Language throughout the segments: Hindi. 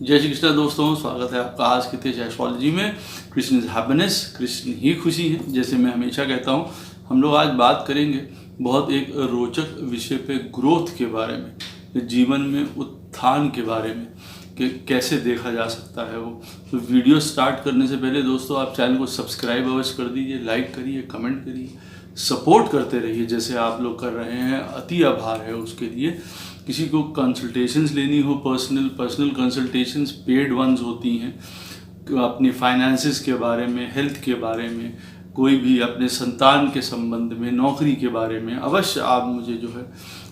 जय श्री कृष्ण दोस्तों, स्वागत है आपका आज के तेज एस्ट्रोलॉजी में। कृष्ण इज हैप्पीनेस, कृष्ण ही खुशी है। जैसे मैं हमेशा कहता हूँ, हम लोग आज बात करेंगे बहुत एक रोचक विषय पे, ग्रोथ के बारे में, जीवन में उत्थान के बारे में कि कैसे देखा जा सकता है वो। तो वीडियो स्टार्ट करने से पहले दोस्तों आप चैनल को सब्सक्राइब अवश्य कर दीजिए, लाइक करिए, कमेंट करिए, सपोर्ट करते रहिए जैसे आप लोग कर रहे हैं। अति आभार है उसके लिए। किसी को कंसल्टेशंस लेनी हो, पर्सनल कंसल्टेशंस पेड वंस होती हैं, अपनी फाइनेंसेस के बारे में, हेल्थ के बारे में, कोई भी अपने संतान के संबंध में, नौकरी के बारे में, अवश्य आप मुझे जो है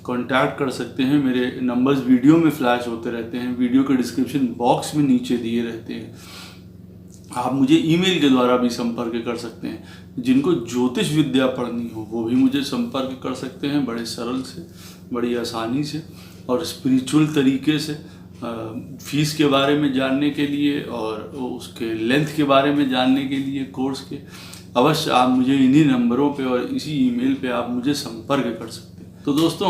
कांटेक्ट कर सकते हैं। मेरे नंबर्स वीडियो में फ्लैश होते रहते हैं, वीडियो के डिस्क्रिप्शन बॉक्स में नीचे दिए रहते हैं। आप मुझे ईमेल के द्वारा भी संपर्क कर सकते हैं। जिनको ज्योतिष विद्या पढ़नी हो वो भी मुझे संपर्क कर सकते हैं, बड़े सरल से, बड़ी आसानी से और स्पिरिचुअल तरीके से। फीस के बारे में जानने के लिए और उसके लेंथ के बारे में जानने के लिए कोर्स के, अवश्य आप मुझे इन्हीं नंबरों पे और इसी ईमेल पे आप मुझे संपर्क कर सकते हैं। तो दोस्तों,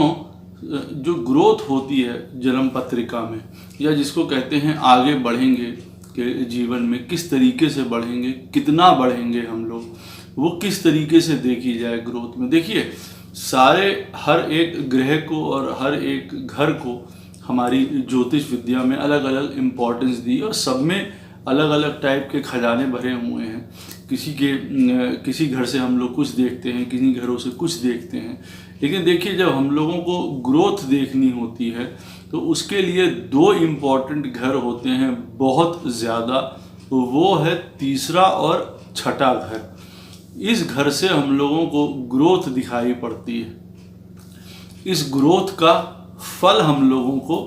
जो ग्रोथ होती है जन्म पत्रिका में, या जिसको कहते हैं आगे बढ़ेंगे के जीवन में, किस तरीके से बढ़ेंगे, कितना बढ़ेंगे हम लोग, वो किस तरीके से देखी जाए ग्रोथ में। देखिए, हर एक ग्रह को और हर एक घर को हमारी ज्योतिष विद्या में अलग अलग इम्पोर्टेंस दी और सब में अलग अलग टाइप के खजाने भरे हुए हैं। किसी घर से हम लोग कुछ देखते हैं, किसी घरों से कुछ देखते हैं। लेकिन देखिए, जब हम लोगों को ग्रोथ देखनी होती है तो उसके लिए दो इम्पॉर्टेंट घर होते हैं बहुत ज़्यादा। वो है तीसरा और छठा घर। इस घर से हम लोगों को ग्रोथ दिखाई पड़ती है। इस ग्रोथ का फल हम लोगों को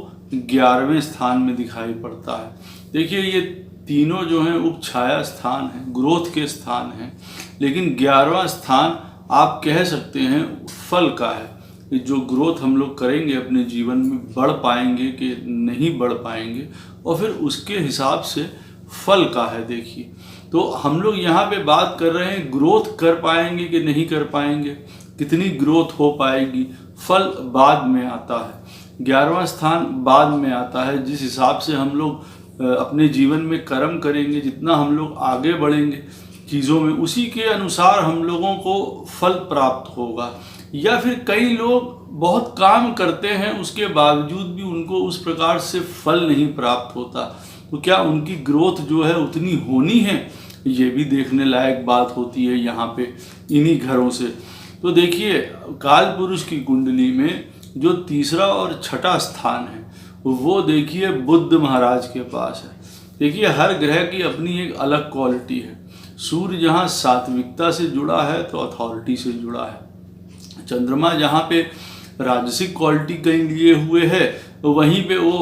11वें स्थान में दिखाई पड़ता है। देखिए, ये तीनों जो हैं उपछाया स्थान हैं, ग्रोथ के स्थान हैं। लेकिन 11वां स्थान आप कह सकते हैं फल का है। जो ग्रोथ हम लोग करेंगे अपने जीवन में, बढ़ पाएंगे कि नहीं बढ़ पाएंगे, और फिर उसके हिसाब से फल का है। देखिए, तो हम लोग यहाँ पे बात कर रहे हैं ग्रोथ कर पाएंगे कि नहीं कर पाएंगे, कितनी ग्रोथ हो पाएगी। फल बाद में आता है, 11वां स्थान बाद में आता है। जिस हिसाब से हम लोग अपने जीवन में कर्म करेंगे, जितना हम लोग आगे बढ़ेंगे चीज़ों में, उसी के अनुसार हम लोगों को फल प्राप्त होगा। या फिर कई लोग बहुत काम करते हैं, उसके बावजूद भी उनको उस प्रकार से फल नहीं प्राप्त होता, तो क्या उनकी ग्रोथ जो है उतनी होनी है, ये भी देखने लायक बात होती है यहाँ पे इन्हीं घरों से। तो देखिए, काल पुरुष की कुंडली में जो तीसरा और छठा स्थान है वो देखिए बुध महाराज के पास है। देखिए, हर ग्रह की अपनी एक अलग क्वालिटी है। सूर्य जहाँ सात्विकता से जुड़ा है तो अथॉरिटी से जुड़ा है। चंद्रमा जहाँ पे राजसिक क्वालिटी कहीं लिए हुए है, तो वहीं पे वो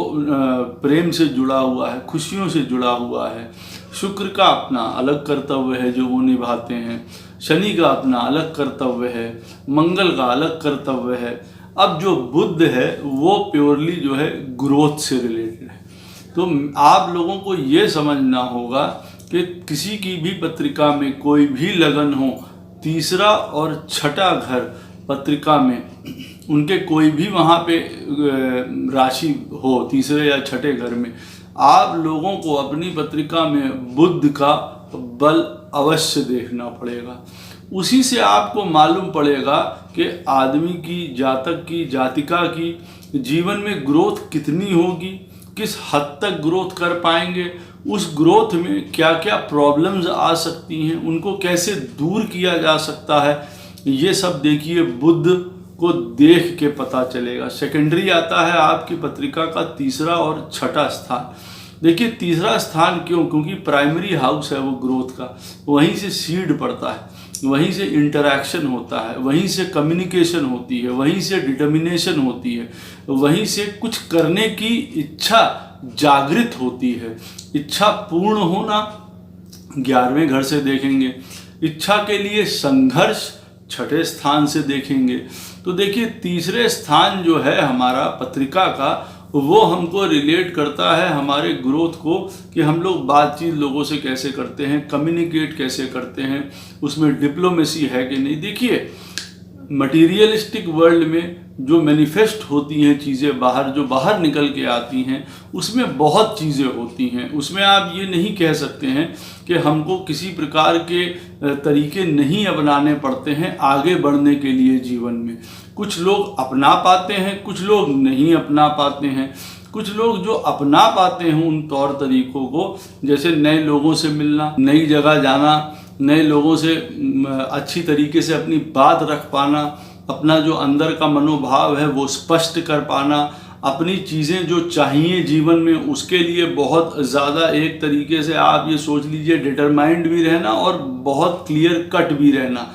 प्रेम से जुड़ा हुआ है, खुशियों से जुड़ा हुआ है। शुक्र का अपना अलग कर्तव्य है जो वो निभाते हैं। शनि का अपना अलग कर्तव्य है, मंगल का अलग कर्तव्य है। अब जो बुध है वो प्योरली जो है ग्रोथ से रिलेटेड है। तो आप लोगों को ये समझना होगा कि किसी की भी पत्रिका में कोई भी लगन हो, तीसरा और छठा घर पत्रिका में उनके कोई भी वहाँ पे राशि हो तीसरे या छठे घर में, आप लोगों को अपनी पत्रिका में बुध का बल अवश्य देखना पड़ेगा। उसी से आपको मालूम पड़ेगा कि आदमी की, जातक की, जातिका की जीवन में ग्रोथ कितनी होगी, किस हद तक ग्रोथ कर पाएंगे, उस ग्रोथ में क्या क्या प्रॉब्लम्स आ सकती हैं, उनको कैसे दूर किया जा सकता है। ये सब देखिए बुध को देख के पता चलेगा। सेकेंडरी आता है आपकी पत्रिका का तीसरा और छठा स्थान। देखिए, तीसरा स्थान क्यों? क्योंकि प्राइमरी हाउस है वो ग्रोथ का, वहीं से सीड पड़ता है, वहीं से इंटरैक्शन होता है, वहीं से कम्युनिकेशन होती है, वहीं से डिटर्मिनेशन होती है, वहीं से कुछ करने की इच्छा जागृत होती है। इच्छा पूर्ण होना 11वें घर से देखेंगे, इच्छा के लिए संघर्ष छठे स्थान से देखेंगे। तो देखिए, तीसरे स्थान जो है हमारा पत्रिका का, वो हमको रिलेट करता है हमारे ग्रोथ को, कि हम लोग बातचीत लोगों से कैसे करते हैं, कम्युनिकेट कैसे करते हैं, उसमें डिप्लोमेसी है कि नहीं। देखिए, मटीरियलिस्टिक वर्ल्ड में जो मैनिफेस्ट होती हैं चीज़ें बाहर, जो बाहर निकल के आती हैं, उसमें बहुत चीज़ें होती हैं। उसमें आप ये नहीं कह सकते हैं कि हमको किसी प्रकार के तरीके नहीं अपनाने पड़ते हैं आगे बढ़ने के लिए जीवन में। कुछ लोग अपना पाते हैं, कुछ लोग नहीं अपना पाते हैं। कुछ लोग जो अपना पाते हैं उन तौर तरीकों को, जैसे नए लोगों से मिलना, नई जगह जाना, नए लोगों से अच्छी तरीके से अपनी बात रख पाना, अपना जो अंदर का मनोभाव है वो स्पष्ट कर पाना, अपनी चीज़ें जो चाहिए जीवन में उसके लिए बहुत ज़्यादा एक तरीके से आप ये सोच लीजिए डिटरमाइंड भी रहना और बहुत क्लियर कट भी रहना।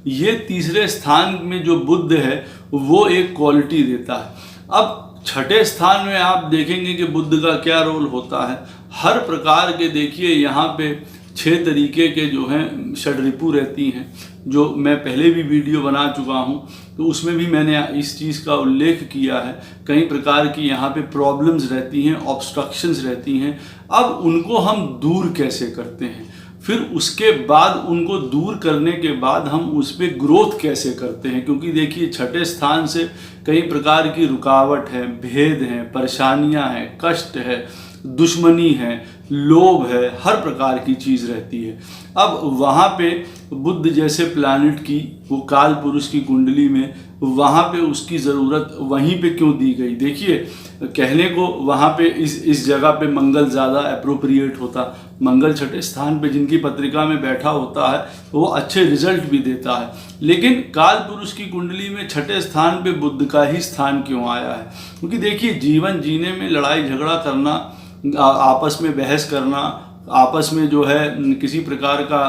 ये तीसरे स्थान में जो बुध है वो एक क्वालिटी देता है। अब छठे स्थान में आप देखेंगे कि बुध का क्या रोल होता है। हर प्रकार के देखिए यहाँ पे 6 तरीके के जो हैं षड्रिपु रहती हैं, जो मैं पहले भी वीडियो बना चुका हूँ, तो उसमें भी मैंने इस चीज़ का उल्लेख किया है। कई प्रकार की यहाँ पे प्रॉब्लम्स रहती हैं, ऑब्स्ट्रक्शंस रहती हैं। अब उनको हम दूर कैसे करते हैं, फिर उसके बाद उनको दूर करने के बाद हम उस पर ग्रोथ कैसे करते हैं, क्योंकि देखिए छठे स्थान से कई प्रकार की रुकावट है, भेद हैं, परेशानियां हैं, कष्ट है, दुश्मनी है, लोभ है, हर प्रकार की चीज़ रहती है। अब वहाँ पे बुध जैसे प्लैनेट की वो काल पुरुष की कुंडली में वहाँ पे उसकी ज़रूरत वहीं पे क्यों दी गई। देखिए कहने को वहाँ पे इस जगह पे मंगल ज़्यादा अप्रोप्रिएट होता। मंगल छठे स्थान पे जिनकी पत्रिका में बैठा होता है वो अच्छे रिजल्ट भी देता है, लेकिन काल पुरुष की कुंडली में छठे स्थान पे बुध का ही स्थान क्यों आया है। क्योंकि देखिए जीवन जीने में लड़ाई झगड़ा करना, आपस में बहस करना, आपस में जो है किसी प्रकार का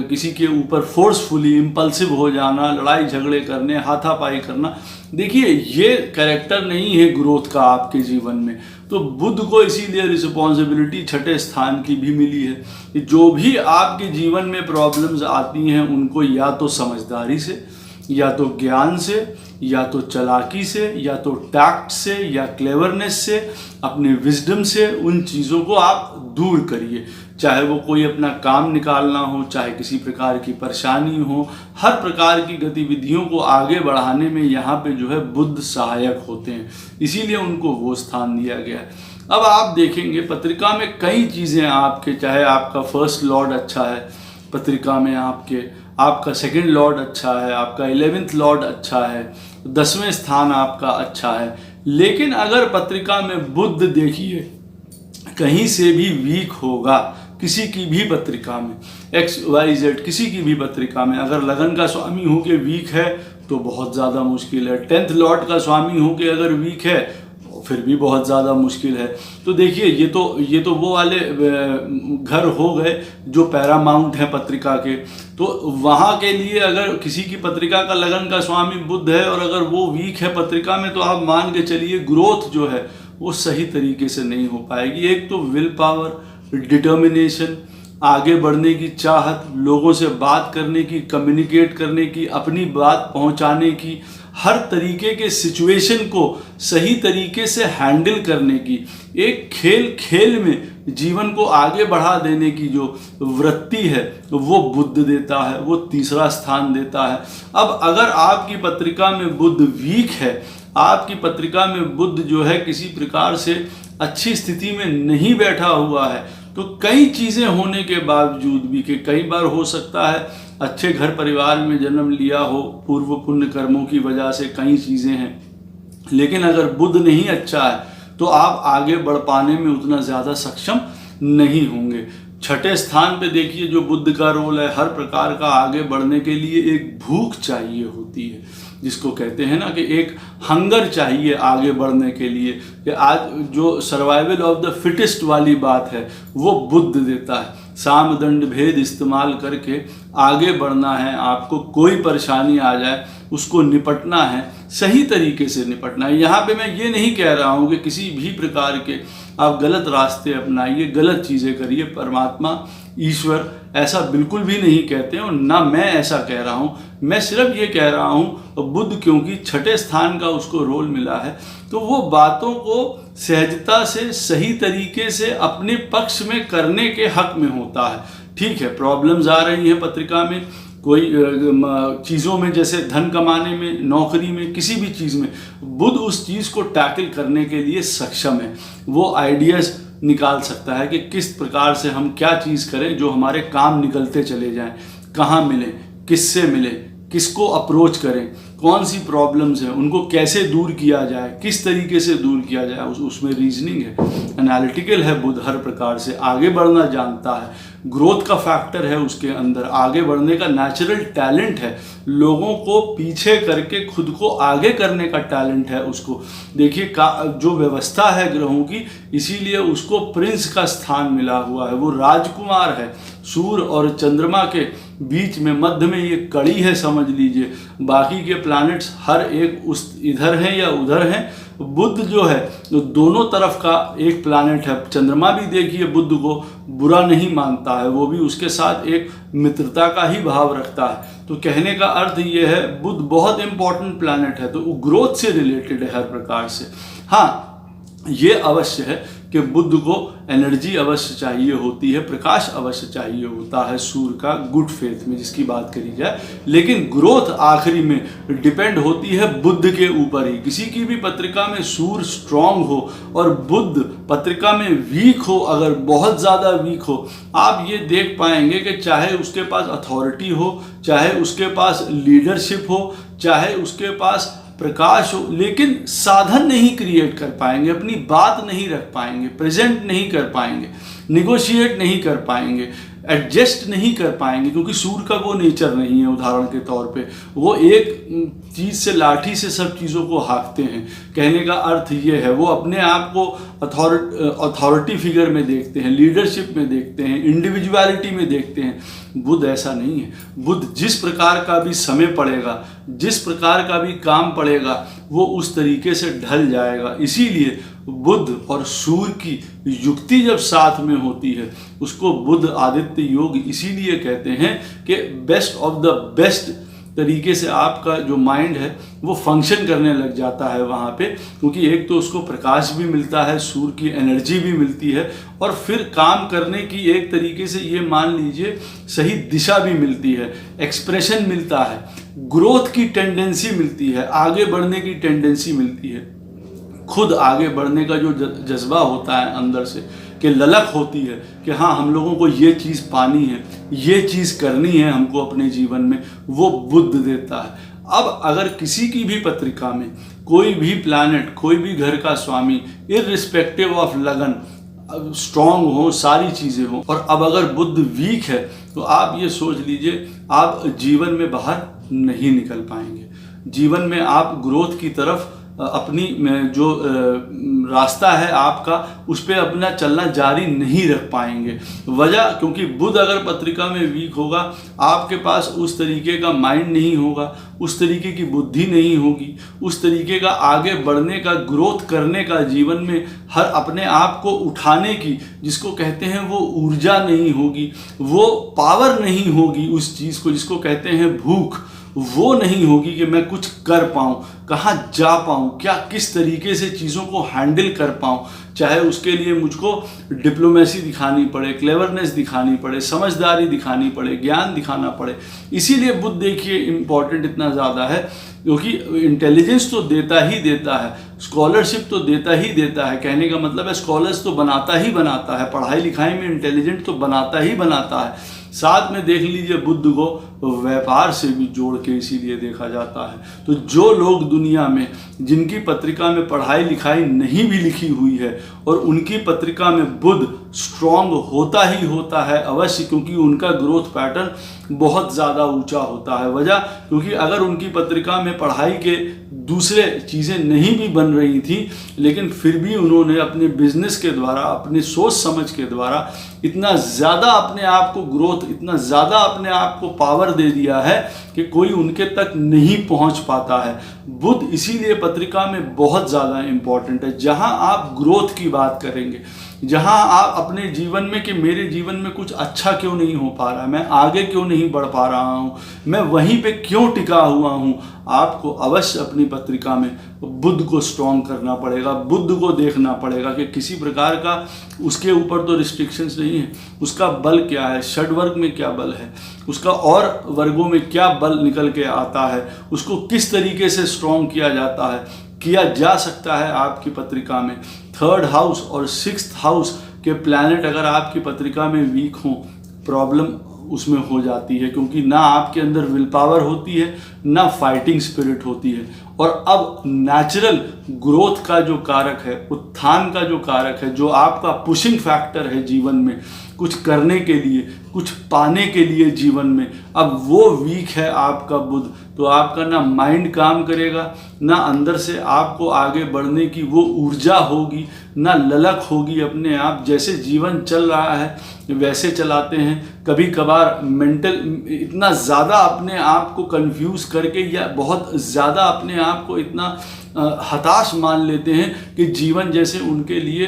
किसी के ऊपर फोर्सफुली इम्पल्सिव हो जाना, लड़ाई झगड़े करने, हाथापाई करना, देखिए ये कैरेक्टर नहीं है ग्रोथ का आपके जीवन में। तो बुध को इसीलिए रिस्पॉन्सिबिलिटी छठे स्थान की भी मिली है कि जो भी आपके जीवन में प्रॉब्लम्स आती हैं उनको या तो समझदारी से, या तो ज्ञान से, या तो चालाकी से, या तो टैक्ट से, या क्लेवरनेस से, अपने विजडम से उन चीज़ों को आप दूर करिए। चाहे वो कोई अपना काम निकालना हो, चाहे किसी प्रकार की परेशानी हो, हर प्रकार की गतिविधियों को आगे बढ़ाने में यहाँ पे जो है बुध सहायक होते हैं, इसीलिए उनको वो स्थान दिया गया है। अब आप देखेंगे पत्रिका में कई चीज़ें आपके, चाहे आपका फर्स्ट लॉर्ड अच्छा है पत्रिका में, आपका सेकंड लॉर्ड अच्छा है, आपका 11th लॉर्ड अच्छा है, 10वें स्थान आपका अच्छा है, लेकिन अगर पत्रिका में बुध देखिए कहीं से भी वीक होगा, किसी की भी पत्रिका में, XYZ किसी की भी पत्रिका में अगर लगन का स्वामी हो के वीक है तो बहुत ज़्यादा मुश्किल है। 10th लॉर्ड का स्वामी हो के अगर वीक है फिर भी बहुत ज़्यादा मुश्किल है। तो देखिए ये तो वो वाले घर हो गए जो पैरामाउंट हैं पत्रिका के। तो वहाँ के लिए अगर किसी की पत्रिका का लगन का स्वामी बुध है और अगर वो वीक है पत्रिका में, तो आप मान के चलिए ग्रोथ जो है वो सही तरीके से नहीं हो पाएगी। एक तो विल पावर, डिटर्मिनेशन, आगे बढ़ने की चाहत, लोगों से बात करने की, कम्युनिकेट करने की, अपनी बात पहुंचाने की, हर तरीके के सिचुएशन को सही तरीके से हैंडल करने की, एक खेल में जीवन को आगे बढ़ा देने की जो वृत्ति है वो बुध देता है, वो तीसरा स्थान देता है। अब अगर आपकी पत्रिका में बुध वीक है, आपकी पत्रिका में बुध जो है किसी प्रकार से अच्छी स्थिति में नहीं बैठा हुआ है, तो कई चीज़ें होने के बावजूद भी, कि कई बार हो सकता है अच्छे घर परिवार में जन्म लिया हो, पूर्व पुण्य कर्मों की वजह से कई चीज़ें हैं, लेकिन अगर बुध नहीं अच्छा है तो आप आगे बढ़ पाने में उतना ज़्यादा सक्षम नहीं होंगे। छठे स्थान पे देखिए जो बुध का रोल है, हर प्रकार का आगे बढ़ने के लिए एक भूख चाहिए होती है, जिसको कहते हैं ना कि एक हंगर चाहिए आगे बढ़ने के लिए, कि आज जो सर्वाइवल ऑफ द फिटेस्ट वाली बात है वो बुध देता है। साम दंड भेद इस्तेमाल करके आगे बढ़ना है, आपको कोई परेशानी आ जाए उसको निपटना है, सही तरीके से निपटना है। यहाँ पे मैं ये नहीं कह रहा हूँ कि किसी भी प्रकार के आप गलत रास्ते अपनाइए, गलत चीज़ें करिए, परमात्मा ईश्वर ऐसा बिल्कुल भी नहीं कहते हैं और ना मैं ऐसा कह रहा हूँ। मैं सिर्फ ये कह रहा हूँ बुध क्योंकि छठे स्थान का उसको रोल मिला है, तो वो बातों को सहजता से सही तरीके से अपने पक्ष में करने के हक में होता है। ठीक है, प्रॉब्लम्स आ रही हैं पत्रिका में, कोई चीज़ों में, जैसे धन कमाने में, नौकरी में, किसी भी चीज़ में बुध उस चीज़ को टैकल करने के लिए सक्षम है। वो आइडियाज़ निकाल सकता है कि किस प्रकार से हम क्या चीज़ करें जो हमारे काम निकलते चले जाएं, कहाँ मिलें, किससे मिलें, किसको अप्रोच करें, कौन सी प्रॉब्लम्स हैं उनको कैसे दूर किया जाए, किस तरीके से दूर किया जाए, उसमें रीजनिंग है, एनालिटिकल है बुध, हर प्रकार से आगे बढ़ना जानता है, ग्रोथ का फैक्टर है उसके अंदर, आगे बढ़ने का नेचुरल टैलेंट है, लोगों को पीछे करके खुद को आगे करने का टैलेंट है उसको। देखिए जो व्यवस्था है ग्रहों की, इसीलिए उसको प्रिंस का स्थान मिला हुआ है, वो राजकुमार है। सूर्य और चंद्रमा के बीच में मध्य में ये कड़ी है, समझ लीजिए। बाकी के प्लैनेट्स हर एक उस इधर हैं या उधर हैं, बुध जो है तो दोनों तरफ का एक प्लैनेट है। चंद्रमा भी देखिए बुध को बुरा नहीं मानता है, वो भी उसके साथ एक मित्रता का ही भाव रखता है। तो कहने का अर्थ ये है बुध बहुत इंपॉर्टेंट प्लैनेट है, तो वो ग्रोथ से रिलेटेड है हर प्रकार से। हाँ, ये अवश्य है कि बुध को एनर्जी अवश्य चाहिए होती है, प्रकाश अवश्य चाहिए होता है सूर्य का गुड फेथ में जिसकी बात करी जाए, लेकिन ग्रोथ आखिरी में डिपेंड होती है बुध के ऊपर ही। किसी की भी पत्रिका में सूर्य स्ट्रांग हो और बुध पत्रिका में वीक हो, अगर बहुत ज़्यादा वीक हो, आप ये देख पाएंगे कि चाहे उसके पास अथॉरिटी हो, चाहे उसके पास लीडरशिप हो, चाहे उसके पास प्रकाश हो, लेकिन साधन नहीं क्रिएट कर पाएंगे, अपनी बात नहीं रख पाएंगे, प्रेजेंट नहीं कर पाएंगे, निगोशिएट नहीं कर पाएंगे, एडजस्ट नहीं कर पाएंगे, क्योंकि सूर्य का वो नेचर नहीं है। उदाहरण के तौर पे वो एक चीज़ से, लाठी से सब चीज़ों को हाँकते हैं। कहने का अर्थ ये है वो अपने आप को अथॉरिटी फिगर में देखते हैं, लीडरशिप में देखते हैं, इंडिविजुअलिटी में देखते हैं। बुध ऐसा नहीं है। बुध जिस प्रकार का भी समय पड़ेगा, जिस प्रकार का भी काम पड़ेगा, वो उस तरीके से ढल जाएगा। इसीलिए बुध और सूर्य की युक्ति जब साथ में होती है उसको बुध आदित्य योग इसीलिए कहते हैं कि बेस्ट ऑफ द बेस्ट तरीके से आपका जो माइंड है वो फंक्शन करने लग जाता है वहाँ पे, क्योंकि एक तो उसको प्रकाश भी मिलता है, सूर्य की एनर्जी भी मिलती है, और फिर काम करने की एक तरीके से ये मान लीजिए सही दिशा भी मिलती है, एक्सप्रेशन मिलता है, ग्रोथ की टेंडेंसी मिलती है, आगे बढ़ने की टेंडेंसी मिलती है, खुद आगे बढ़ने का जो जज्बा होता है अंदर से, कि ललक होती है कि हाँ हम लोगों को ये चीज़ पानी है, ये चीज़ करनी है हमको अपने जीवन में, वो बुध देता है। अब अगर किसी की भी पत्रिका में कोई भी प्लैनेट, कोई भी घर का स्वामी, इररिस्पेक्टिव ऑफ लगन, स्ट्रॉन्ग हो, सारी चीज़ें हो, और अब अगर बुध वीक है तो आप ये सोच लीजिए आप जीवन में बाहर नहीं निकल पाएंगे। जीवन में आप ग्रोथ की तरफ अपनी जो रास्ता है आपका, उस पर अपना चलना जारी नहीं रख पाएंगे। वजह क्योंकि बुध अगर पत्रिका में वीक होगा, आपके पास उस तरीके का माइंड नहीं होगा, उस तरीके की बुद्धि नहीं होगी, उस तरीके का आगे बढ़ने का, ग्रोथ करने का, जीवन में हर अपने आप को उठाने की, जिसको कहते हैं वो ऊर्जा नहीं होगी, वो पावर नहीं होगी उस चीज़ को जिसको कहते हैं भूख, वो नहीं होगी कि मैं कुछ कर पाऊँ, कहाँ जा पाऊँ, क्या किस तरीके से चीज़ों को हैंडल कर पाऊँ। चाहे उसके लिए मुझको डिप्लोमेसी दिखानी पड़े, क्लेवरनेस दिखानी पड़े, समझदारी दिखानी पड़े, ज्ञान दिखाना पड़े। इसीलिए बुध देखिए इम्पॉर्टेंट इतना ज़्यादा है, क्योंकि इंटेलिजेंस तो देता ही देता है, स्कॉलरशिप तो देता ही देता है। कहने का मतलब है स्कॉलर्स तो बनाता ही बनाता है, पढ़ाई लिखाई में इंटेलिजेंट तो बनाता ही बनाता है। साथ में देख लीजिए बुध को व्यापार से भी जोड़ के इसीलिए देखा जाता है। तो जो लोग दुनिया में जिनकी पत्रिका में पढ़ाई लिखाई नहीं भी लिखी हुई है और उनकी पत्रिका में बुध स्ट्रॉन्ग होता ही होता है अवश्य, क्योंकि उनका ग्रोथ पैटर्न बहुत ज़्यादा ऊंचा होता है। वजह क्योंकि अगर उनकी पत्रिका में पढ़ाई के दूसरे चीज़ें नहीं भी बन रही थी, लेकिन फिर भी उन्होंने अपने बिजनेस के द्वारा, अपने सोच समझ के द्वारा इतना ज़्यादा अपने आप को ग्रोथ, इतना ज़्यादा अपने आप को पावर दे दिया है कि कोई उनके तक नहीं पहुंच पाता है। बुध इसीलिए पत्रिका में बहुत ज़्यादा इम्पॉर्टेंट है। जहां आप ग्रोथ की बात करेंगे, जहां आप अपने जीवन में कि मेरे जीवन में कुछ अच्छा क्यों नहीं हो पा रहा, मैं आगे क्यों नहीं बढ़ पा रहा हूं, मैं वहीं पे क्यों टिका हुआ हूं, आपको अवश्य अपनी पत्रिका में बुध को स्ट्रॉन्ग करना पड़ेगा, बुध को देखना पड़ेगा कि किसी प्रकार का उसके ऊपर तो रिस्ट्रिक्शंस नहीं है, उसका बल क्या है, षड वर्ग में क्या बल है, उसका और वर्गों में क्या बल निकल के आता है, उसको किस तरीके से स्ट्रॉन्ग किया जाता है, किया जा सकता है आपकी पत्रिका में। 3rd हाउस और 6th हाउस के प्लैनेट अगर आपकी पत्रिका में वीक हों, प्रॉब्लम उसमें हो जाती है, क्योंकि ना आपके अंदर विल पावर होती है, ना फाइटिंग स्पिरिट होती है। और अब नेचुरल ग्रोथ का जो कारक है, उत्थान का जो कारक है, जो आपका पुशिंग फैक्टर है जीवन में कुछ करने के लिए, कुछ पाने के लिए जीवन में, अब वो वीक है आपका बुध। तो आपका ना माइंड काम करेगा, ना अंदर से आपको आगे बढ़ने की वो ऊर्जा होगी, ना ललक होगी अपने आप। जैसे जीवन चल रहा है वैसे चलाते हैं। कभी कभार मेंटल इतना ज़्यादा अपने आप को कंफ्यूज करके या बहुत ज़्यादा अपने आप को इतना हताश मान लेते हैं कि जीवन जैसे उनके लिए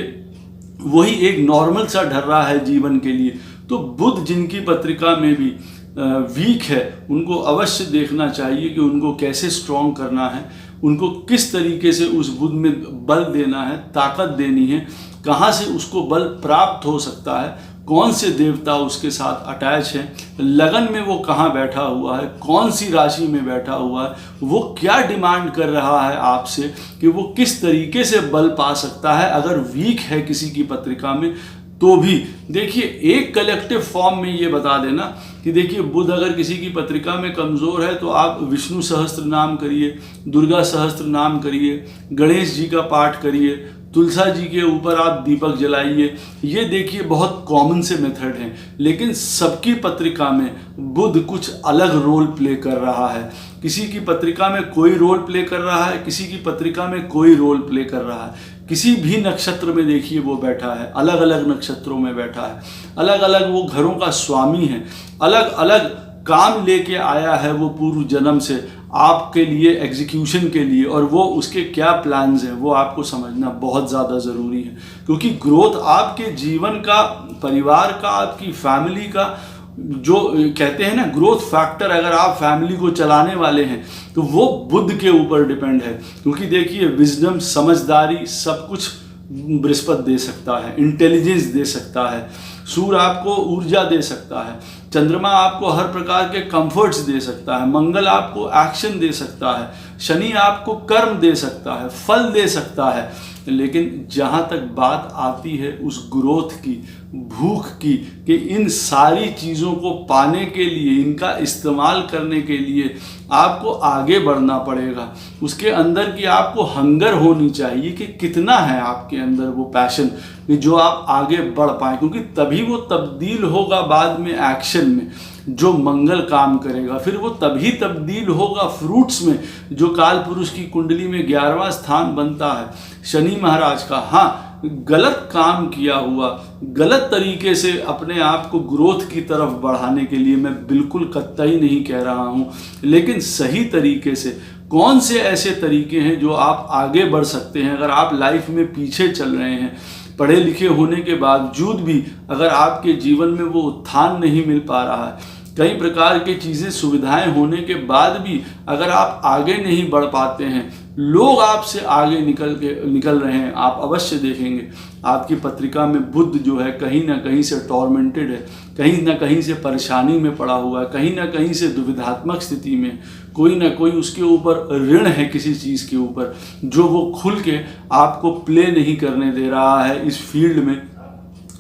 वही एक नॉर्मल सा ढल रहा है जीवन के लिए। तो बुध जिनकी पत्रिका में भी वीक है, उनको अवश्य देखना चाहिए कि उनको कैसे स्ट्रॉन्ग करना है, उनको किस तरीके से उस बुध में बल देना है, ताकत देनी है, कहाँ से उसको बल प्राप्त हो सकता है, कौन से देवता उसके साथ अटैच है, लगन में वो कहाँ बैठा हुआ है, कौन सी राशि में बैठा हुआ है, वो क्या डिमांड कर रहा है आपसे कि वो किस तरीके से बल पा सकता है अगर वीक है किसी की पत्रिका में। तो भी देखिए, एक कलेक्टिव फॉर्म में ये बता देना कि देखिए बुध अगर किसी की पत्रिका में कमज़ोर है तो आप विष्णु सहस्त्र नाम करिए, दुर्गा सहस्त्र नाम करिए, गणेश जी का पाठ करिए, तुलसा जी के ऊपर आप दीपक जलाइए। ये देखिए बहुत कॉमन से मेथड हैं, लेकिन सबकी पत्रिका में बुध कुछ अलग रोल प्ले कर रहा है। किसी की पत्रिका में कोई रोल प्ले कर रहा है, किसी की पत्रिका में कोई रोल प्ले कर रहा है। किसी भी नक्षत्र में देखिए वो बैठा है, अलग अलग नक्षत्रों में बैठा है, अलग अलग वो घरों का स्वामी है, अलग अलग काम लेके आया है वो पूर्व जन्म से आपके लिए, एग्जीक्यूशन के लिए। और वो उसके क्या प्लान्स हैं वो आपको समझना बहुत ज़्यादा ज़रूरी है, क्योंकि ग्रोथ आपके जीवन का, परिवार का, आपकी फैमिली का, जो कहते हैं ना ग्रोथ फैक्टर, अगर आप फैमिली को चलाने वाले हैं तो वो बुध के ऊपर डिपेंड है। क्योंकि देखिए विजडम, समझदारी, सब कुछ बृहस्पति दे सकता है, इंटेलिजेंस दे सकता है, सूर्य आपको ऊर्जा दे सकता है, चंद्रमा आपको हर प्रकार के कंफर्ट्स दे सकता है, मंगल आपको एक्शन दे सकता है, शनि आपको कर्म दे सकता है, फल दे सकता है। लेकिन जहाँ तक बात आती है उस ग्रोथ की, भूख की, कि इन सारी चीज़ों को पाने के लिए, इनका इस्तेमाल करने के लिए आपको आगे बढ़ना पड़ेगा। उसके अंदर की आपको हंगर होनी चाहिए कि कितना है आपके अंदर वो पैशन कि जो आप आगे बढ़ पाएँ, क्योंकि तभी वो तब्दील होगा बाद में एक्शन में, जो मंगल काम करेगा। फिर वो तभी तब्दील होगा फ्रूट्स में, जो काल पुरुष की कुंडली में 11वां स्थान बनता है शनि महाराज का। हाँ, गलत काम किया हुआ, गलत तरीके से अपने आप को ग्रोथ की तरफ बढ़ाने के लिए मैं बिल्कुल कतई नहीं कह रहा हूँ, लेकिन सही तरीके से कौन से ऐसे तरीके हैं जो आप आगे बढ़ सकते हैं। अगर आप लाइफ में पीछे चल रहे हैं, पढ़े लिखे होने के बावजूद भी अगर आपके जीवन में वो उत्थान नहीं मिल पा रहा है, कई प्रकार की चीज़ें, सुविधाएं होने के बाद भी अगर आप आगे नहीं बढ़ पाते हैं, लोग आपसे आगे निकल रहे हैं, आप अवश्य देखेंगे आपकी पत्रिका में बुध जो है कहीं ना कहीं से टॉर्मेंटेड है, कहीं ना कहीं से परेशानी में पड़ा हुआ है, कहीं ना कहीं से दुविधात्मक स्थिति में, कोई ना कोई उसके ऊपर ऋण है किसी चीज़ के ऊपर, जो वो खुल के आपको प्ले नहीं करने दे रहा है इस फील्ड में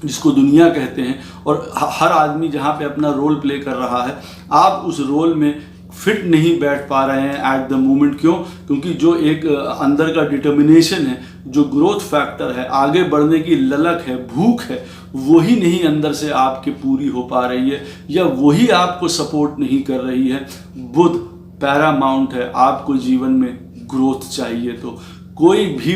जिसको दुनिया कहते हैं। और हर आदमी जहाँ पे अपना रोल प्ले कर रहा है, आप उस रोल में फिट नहीं बैठ पा रहे हैं एट द मोमेंट। क्यों? क्योंकि जो एक अंदर का डिटर्मिनेशन है, जो ग्रोथ फैक्टर है, आगे बढ़ने की ललक है, भूख है, वही नहीं अंदर से आपके पूरी हो पा रही है, या वही आपको सपोर्ट नहीं कर रही है। बुध पैरामाउंट है, आपको जीवन में ग्रोथ चाहिए तो कोई भी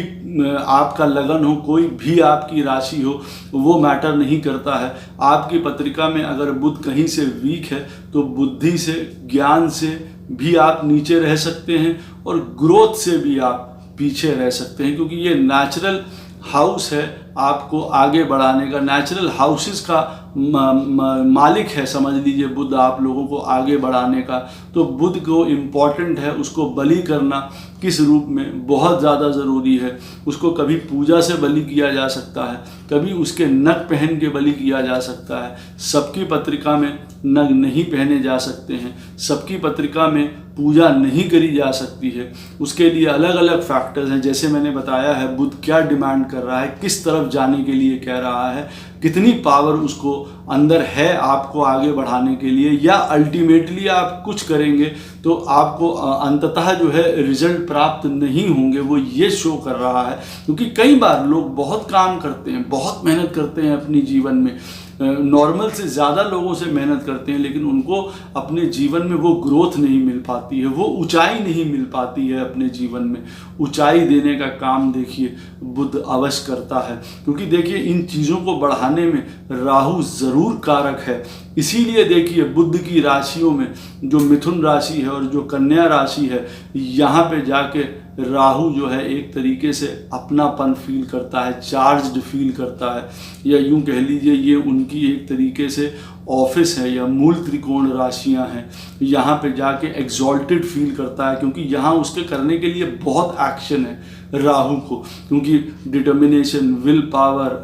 आपका लगन हो, कोई भी आपकी राशि हो, वो मैटर नहीं करता है। आपकी पत्रिका में अगर बुध कहीं से वीक है तो बुद्धि से, ज्ञान से भी आप नीचे रह सकते हैं और ग्रोथ से भी आप पीछे रह सकते हैं, क्योंकि ये नेचुरल हाउस है आपको आगे बढ़ाने का। नेचुरल हाउसेस का मालिक है, समझ लीजिए बुद्ध आप लोगों को आगे बढ़ाने का। तो बुद्ध को इम्पॉर्टेंट है उसको बलि करना, किस रूप में, बहुत ज़्यादा ज़रूरी है। उसको कभी पूजा से बलि किया जा सकता है, कभी उसके नग पहन के बलि किया जा सकता है। सबकी पत्रिका में नग नहीं पहने जा सकते हैं, सबकी पत्रिका में पूजा नहीं करी जा सकती है। उसके लिए अलग अलग फैक्टर्स हैं, जैसे मैंने बताया है बुद्ध क्या डिमांड कर रहा है, किस तरफ जाने के लिए कह रहा है, कितनी पावर उसको अंदर है आपको आगे बढ़ाने के लिए, या अल्टीमेटली आप कुछ करेंगे तो आपको अंततः जो है रिजल्ट प्राप्त नहीं होंगे, वो ये शो कर रहा है। क्योंकि कई बार लोग बहुत काम करते हैं, बहुत मेहनत करते हैं अपनी जीवन में, नॉर्मल से ज़्यादा लोगों से मेहनत करते हैं, लेकिन उनको अपने जीवन में वो ग्रोथ नहीं मिल पाती है, वो ऊंचाई नहीं मिल पाती है अपने जीवन में। ऊंचाई देने का काम देखिए बुद्ध अवश्य करता है, क्योंकि देखिए इन चीज़ों को बढ़ाने में राहु ज़रूर कारक है। इसीलिए देखिए बुद्ध की राशियों में जो मिथुन राशि है और जो कन्या राशि है, यहाँ पे जाके राहु जो है एक तरीके से अपनापन फील करता है, चार्ज्ड फील करता है, या यूं कह लीजिए ये उनकी एक तरीके से ऑफिस है या मूल त्रिकोण राशियां हैं। यहाँ पे जाके एग्जॉल्टेड फील करता है, क्योंकि यहाँ उसके करने के लिए बहुत एक्शन है राहु को, क्योंकि डिटर्मिनेशन, विल पावर,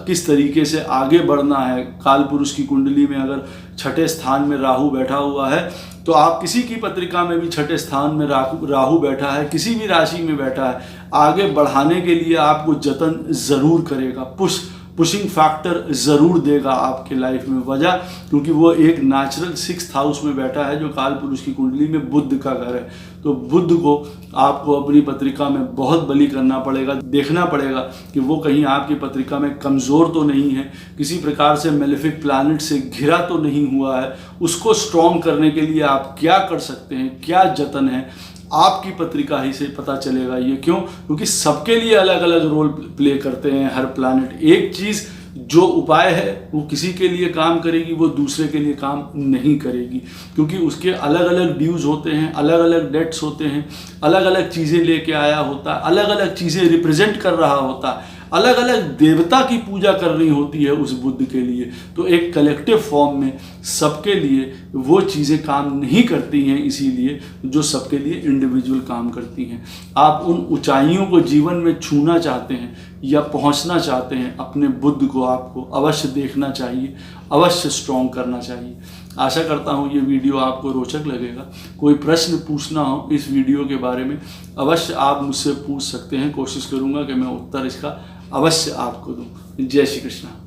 किस तरीके से आगे बढ़ना है। काल पुरुष की कुंडली में अगर छठे स्थान में राहु बैठा हुआ है, तो आप किसी की पत्रिका में भी छठे स्थान में राहु बैठा है, किसी भी राशि में बैठा है, आगे बढ़ाने के लिए आपको जतन ज़रूर करेगा, पुशिंग फैक्टर ज़रूर देगा आपके लाइफ में। वजह क्योंकि वो एक नेचुरल 6th हाउस में बैठा है, जो काल पुरुष की कुंडली में बुद्ध का घर है। तो बुद्ध को आपको अपनी पत्रिका में बहुत बलि करना पड़ेगा, देखना पड़ेगा कि वो कहीं आपकी पत्रिका में कमज़ोर तो नहीं है, किसी प्रकार से मेलेफिक प्लैनेट से घिरा तो नहीं हुआ है। उसको स्ट्रॉन्ग करने के लिए आप क्या कर सकते हैं, क्या जतन है, आपकी पत्रिका ही से पता चलेगा। ये क्यों? क्योंकि सबके लिए अलग अलग रोल प्ले करते हैं हर प्लैनेट। एक चीज़ जो उपाय है वो किसी के लिए काम करेगी, वो दूसरे के लिए काम नहीं करेगी, क्योंकि उसके अलग अलग ड्यूज होते हैं, अलग अलग डेट्स होते हैं, अलग अलग चीज़ें लेके आया होता है, अलग अलग चीज़ें रिप्रेजेंट कर रहा होता है, अलग अलग देवता की पूजा करनी होती है उस बुद्ध के लिए। तो एक कलेक्टिव फॉर्म में सबके लिए वो चीज़ें काम नहीं करती हैं, इसीलिए जो सबके लिए इंडिविजुअल काम करती हैं। आप उन ऊंचाइयों को जीवन में छूना चाहते हैं या पहुंचना चाहते हैं, अपने बुद्ध को आपको अवश्य देखना चाहिए, अवश्य स्ट्रॉन्ग करना चाहिए। आशा करता हूँ ये वीडियो आपको रोचक लगेगा। कोई प्रश्न पूछना हो इस वीडियो के बारे में, अवश्य आप मुझसे पूछ सकते हैं। कोशिश करूँगा कि मैं उत्तर इसका अवश्य आपको दूँ। जय श्री कृष्ण।